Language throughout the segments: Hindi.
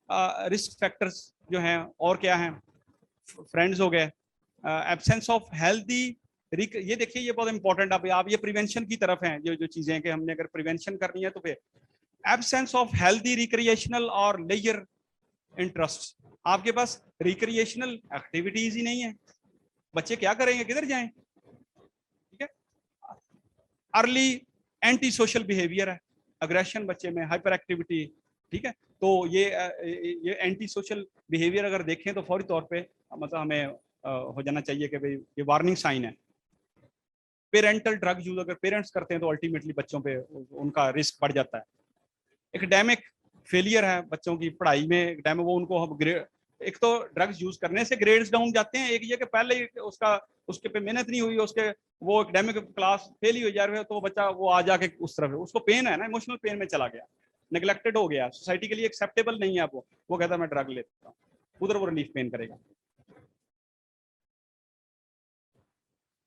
रिस्क फैक्टर्स जो हैं और क्या हैं, फ्रेंड्स हो गए, एब्सेंस ऑफ हेल्दी, ये देखिए ये बहुत इंपॉर्टेंट, आप ये प्रिवेंशन की तरफ हैं, जो जो चीजें कि हमने अगर प्रिवेंशन करनी है तो फिर एब्सेंस ऑफ हेल्दी रिक्रिएशनल और लेजर इंटरेस्ट, आपके पास रिक्रिएशनल एक्टिविटीज ही नहीं है, बच्चे क्या करेंगे, किधर जाएं, ठीक है। अर्ली एंटी सोशल बिहेवियर है, अग्रेशन बच्चे में, हाइपर एक्टिविटी, ठीक है। तो ये एंटी सोशल बिहेवियर अगर देखें तो फौरी तौर पे मतलब हमें हो जाना चाहिए कि भाई ये वार्निंग साइन है। पेरेंटल ड्रग यूज अगर पेरेंट्स करते हैं तो अल्टीमेटली बच्चों पे उनका रिस्क बढ़ जाता है। एकेडमिक फेलियर है बच्चों की पढ़ाई में, एकेडमिक वो उनको हम एक तो ड्रग्स यूज करने से ग्रेड्स डाउन जाते हैं, एक ये कि पहले ही उसके पे मेहनत नहीं हुई, उसके वो एकेडमिक क्लास फेल ही हो जा रहे हैं, तो बच्चा वो आ जाके उस तरफ उसको पेन है ना, इमोशनल पेन में चला गया, नेग्लेक्टेड हो गया, सोसाइटी के लिए एक्सेप्टेबल नहीं है। आप वो कहता है मैं ड्रग लेता हूँ, उधर वो रिलीफ पेन करेगा।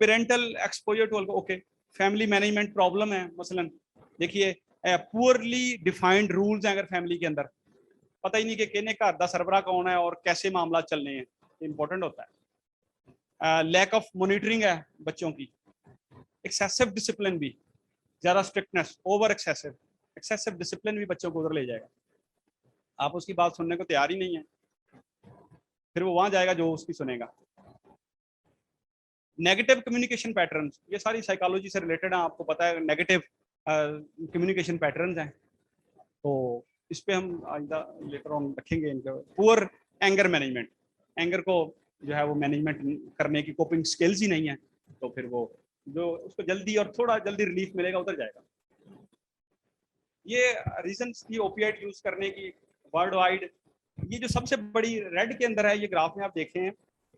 Parental exposure to okay, family management problem है, मसलन देखिए पुअरली डिफाइंड रूल्स हैं अगर फैमिली के अंदर, पता ही नहीं कि कहने का घर सरबरा कौन है और कैसे मामला चलने हैं, इंपॉर्टेंट होता है। लैक ऑफ मॉनिटरिंग है बच्चों की, एक्सेसिव डिसिप्लिन भी, ज्यादा स्ट्रिक्टनेस, ओवर एक्सेसिव डिसिप्लिन भी बच्चों को उधर ले जाएगा, आप उसकी बात सुनने को तैयार ही नहीं है, फिर वो वहां जाएगा जो उसकी सुनेगा। नेगेटिव कम्युनिकेशन पैटर्न्स, ये सारी साइकोलॉजी से रिलेटेड है, आपको पता है नेगेटिव कम्युनिकेशन पैटर्न्स हैं, तो इस पे हम आइंदा लेटर ऑन रखेंगे इनका। पुअर एंगर मैनेजमेंट, एंगर को जो है वो मैनेजमेंट करने की कोपिंग स्किल्स ही नहीं है, तो फिर वो जो उसको जल्दी और थोड़ा जल्दी रिलीफ मिलेगा उधर जाएगा। ये रीजंस थी ओपिएट यूज करने की वर्ल्ड वाइड। ये जो सबसे बड़ी रेड के अंदर है, ये ग्राफ में आप देखें हैं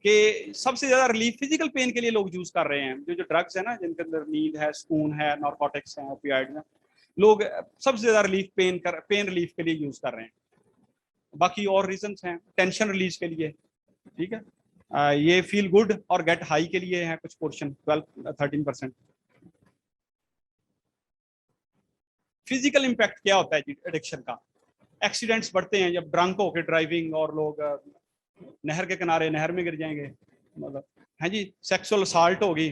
कि सबसे ज्यादा रिलीफ फिजिकल पेन के लिए लोग यूज कर रहे हैं, जो जो ड्रग्स है ना जिनके अंदर नींद है, स्पून है, नार्कोटिक्स है, ओपियाइड है, लोग सबसे ज्यादा रिलीफ पेन रिलीफ के लिए यूज कर रहे हैं। बाकी और रीजंस हैं, टेंशन रिलीज के लिए, ठीक है। ये फील गुड और गेट हाई के लिए है कुछ पोर्शन, 12-13%। फिजिकल इम्पैक्ट क्या होता है जी एडिक्शन का, एक्सीडेंट्स बढ़ते हैं जब ड्रंक होकर ड्राइविंग, और लोग नहर के किनारे नहर में गिर जाएंगे, मतलब है जी, सेक्सुअल असॉल्ट होगी,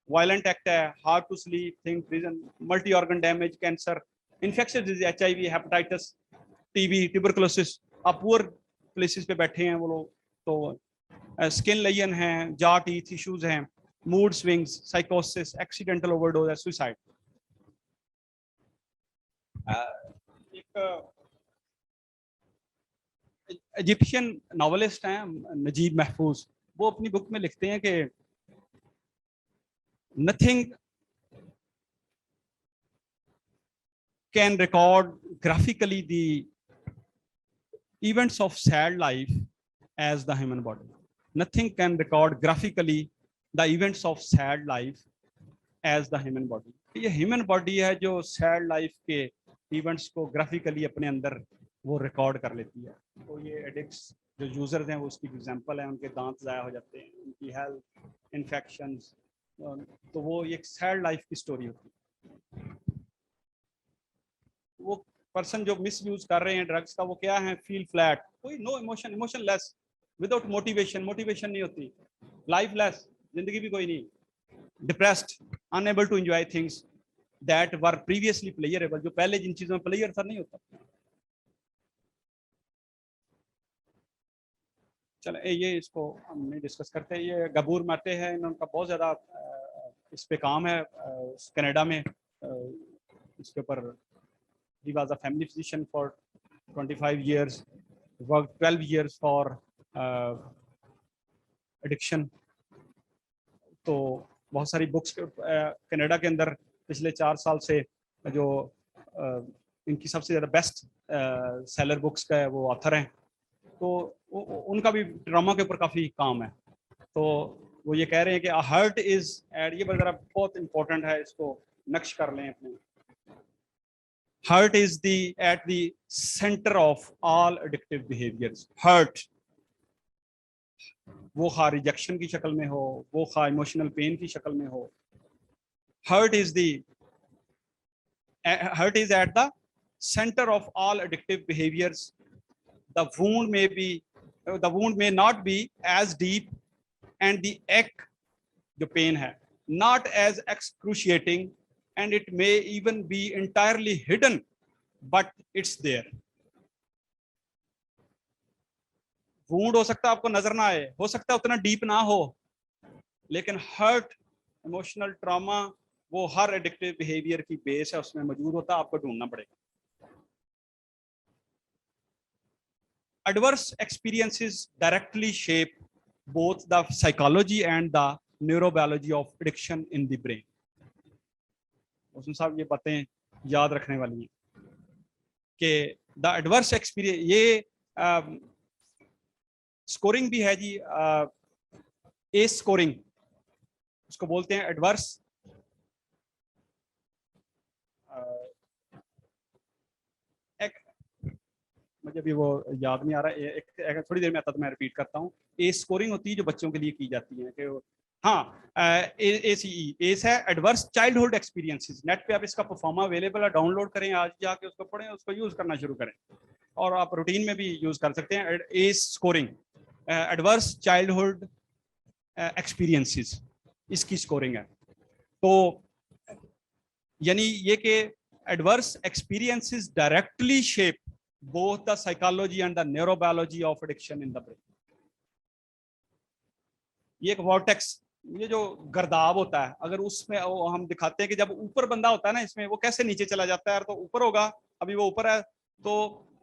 वायलेंट एक्ट है, hard to sleep, think prison, multi organ damage, cancer, infectious disease, HIV, hepatitis, TB, tuberculosis. आप पुअर प्लेसेस पे बैठे हैं वो लोग, तो स्किन लेजन है, जा टीथ इश्यूज हैं, मूड स्विंग्स, साइकोसिस, एक्सीडेंटल ओवरडोज, सुसाइड। एक इजिप्शियन नॉवलिस्ट हैं नजीब महफूज, वो अपनी बुक में लिखते हैं कि nothing can record graphically the events of sad life as the human body. Nothing can record graphically the events of sad life as the human body. ये ह्यूमन बॉडी है जो सैड लाइफ के इवेंट्स को ग्राफिकली अपने अंदर वो रिकॉर्ड कर लेती है। तो ये एडिक्ट्स जो यूजर्स हैं वो उसकी एग्जांपल है, उनके दांत ज़ाया हो जाते हैं, उनकी हेल्थ, इन्फेक्शंस, तो वो एक सैड लाइफ की स्टोरी होती है। वो पर्सन जो मिस यूज कर रहे हैं ड्रग्स का, वो क्या है, फील फ्लैट, कोई no emotion, emotionless, without motivation, motivation नहीं होती, लाइफलेस, जिंदगी भी कोई नहीं, depressed, unable to enjoy things that were previously pleasurable, जो पहले जिन चीजों में प्लेयर था नहीं होता। चलो ये इसको हम नहीं डिस्कस करते। ये गबूर माटे हैं, इनका बहुत ज़्यादा इस पे काम है कनाडा में, इसके ऊपर। he was a family physician for 25 years, worked 12 years for addiction। तो बहुत सारी बुक्स कनाडा के अंदर पिछले 4 साल से जो इनकी सबसे ज़्यादा बेस्ट सेलर बुक्स का है वो ऑथर हैं, तो उनका भी ड्रामा के ऊपर काफ़ी काम है। तो वो ये कह रहे हैं कि हार्ट इज एड, ये ज़रा बहुत इंपॉर्टेंट है, इसको नक्श कर लें अपने। Hurt is at the center of all addictive behaviors. Hurt, वो खा रिजेक्शन की शक्ल में हो, वो खा इमोशनल पेन की शक्ल में हो, hurt is at the center of all addictive behaviors. the wound may not be as deep and the ache, जो pain है, not as excruciating, and it may even be entirely hidden, but it's there. wound हो सकता है आपको नजर ना आए, हो सकता है उतना डीप ना हो, लेकिन हर्ट, इमोशनल ट्रॉमा, वो हर एडिक्टिव बिहेवियर की बेस है, उसमें मौजूद होता है, आपको ढूंढना पड़ेगा. Adverse experiences directly shape both the psychology and the neurobiology of addiction in the brain. उसमें साहब ये बातें याद रखने वाली हैं कि the adverse experience, ये स्कोरिंग भी है जी, एस स्कोरिंग उसको बोलते हैं. एडवर्स मुझे भी वो याद नहीं आ रहा है, एक थोड़ी देर में आता तो मैं रिपीट करता हूँ. ए स्कोरिंग होती है जो बच्चों के लिए की जाती है कि हाँ, ACE एस है एडवर्स चाइल्डहुड एक्सपीरियंसेस. नेट पे आप इसका परफॉर्मा अवेलेबल है, डाउनलोड करें, आज जाके उसको पढ़ें, उसको यूज करना शुरू करें, और आप रूटीन में भी यूज कर सकते हैं. S scoring, adverse childhood experiences, इसकी स्कोरिंग है. तो यानी ये कि adverse experiences directly shape both the psychology and the neurobiology of addiction in the brain. ये एक vortex, ये जो गर्दाव होता है, अगर उसमें हम दिखाते हैं कि जब ऊपर बंदा होता है ना, इसमें वो कैसे नीचे चला जाता है, तो ऊपर होगा, अभी वो ऊपर है तो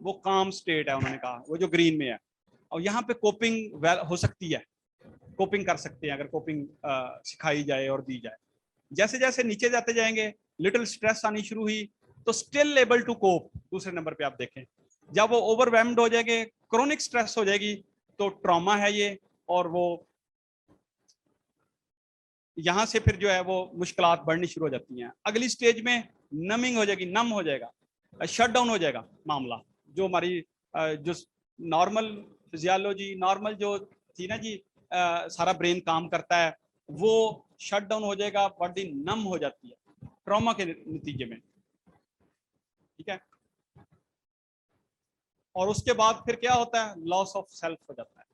वो काम स्टेट है, उन्होंने कहा वो जो ग्रीन में है, और यहाँ पे कोपिंग हो सकती है, कोपिंग कर सकते हैं अगर कोपिंग सिखाई जाए और दी जाए. जैसे जैसे नीचे जाते जाएंगे, लिटिल स्ट्रेस आनी शुरू हुई तो स्टिल एबल टू कोप. दूसरे नंबर पे आप देखें, जब वो ओवरवेल्म्ड हो जाएंगे, क्रोनिक स्ट्रेस हो जाएगी, तो ट्रॉमा है ये, और वो यहां से फिर जो है वो मुश्किलात बढ़नी शुरू हो जाती हैं. अगली स्टेज में नमिंग हो जाएगी, नम हो जाएगा, शट डाउन हो जाएगा मामला. जो हमारी जो नॉर्मल फिजियोलॉजी, नॉर्मल जो थी ना जी, सारा ब्रेन काम करता है, वो शट डाउन हो जाएगा, बॉडी नम हो जाती है ट्रॉमा के नतीजे में. ठीक है, और उसके बाद फिर क्या होता है, लॉस ऑफ सेल्फ हो जाता है.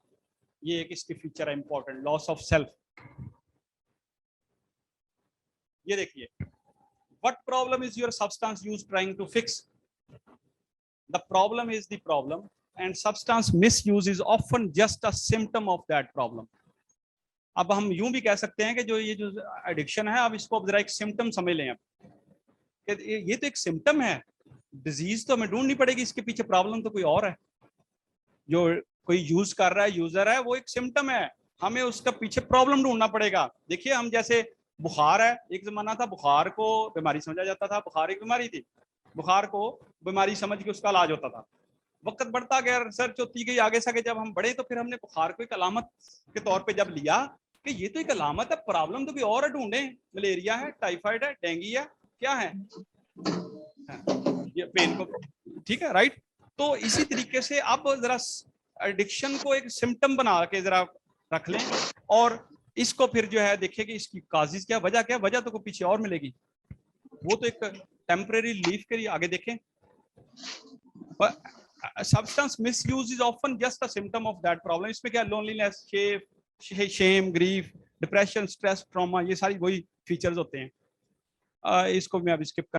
ये एक इसकी फीचर है इंपॉर्टेंट, लॉस ऑफ सेल्फ. ये देखिए, what problem is your substance use trying to fix. The problem is the problem and substance misuse is often just a symptom of that problem. अब हम यूं भी कह सकते हैं कि जो ये जो एडिक्शन है, अब इसको जरा एक सिम्टम समझ लें, अब ये तो एक सिम्टम है, डिजीज तो हमें ढूंढनी पड़ेगी, इसके पीछे प्रॉब्लम तो कोई और है. जो कोई यूज कर रहा है, यूजर है, वो एक सिम्टम है, हमें उसका पीछे प्रॉब्लम ढूंढना पड़ेगा. देखिए, हम जैसे बुखार है, एक जमाना था बुखार को बीमारी समझा जाता था, बुखार एक बीमारी थी, बुखार को बीमारी समझ के उसका इलाज होता था. वक्त बढ़ता गया, रिसर्च होती गई, आगे से आगे जब हम बढ़े तो फिर हमने बुखार को एक अलामत के तौर पे जब लिया कि ये तो एक अलामत है, प्रॉब्लम तो कोई और है, ढूंढे, मलेरिया है, टाइफाइड है, डेंगू है, क्या है, ये पेन को. ठीक है, राइट. तो इसी तरीके से अब जरा एडिक्शन को एक सिम्टम बना के जरा रख लें, और इसको फिर जो है देखिए कि इसकी काजिज क्या, वजह क्या, वजह तो को पीछे और मिलेगी, वो तो एक टेम्परेरी रिलीफ के लिए. आगे देखें, substance misuse is often just a symptom of that problem. इसमें क्या, loneliness, shame, grief, depression, stress, trauma, ये सारी वही फीचर्स होते हैं. इसको मैं अब स्किप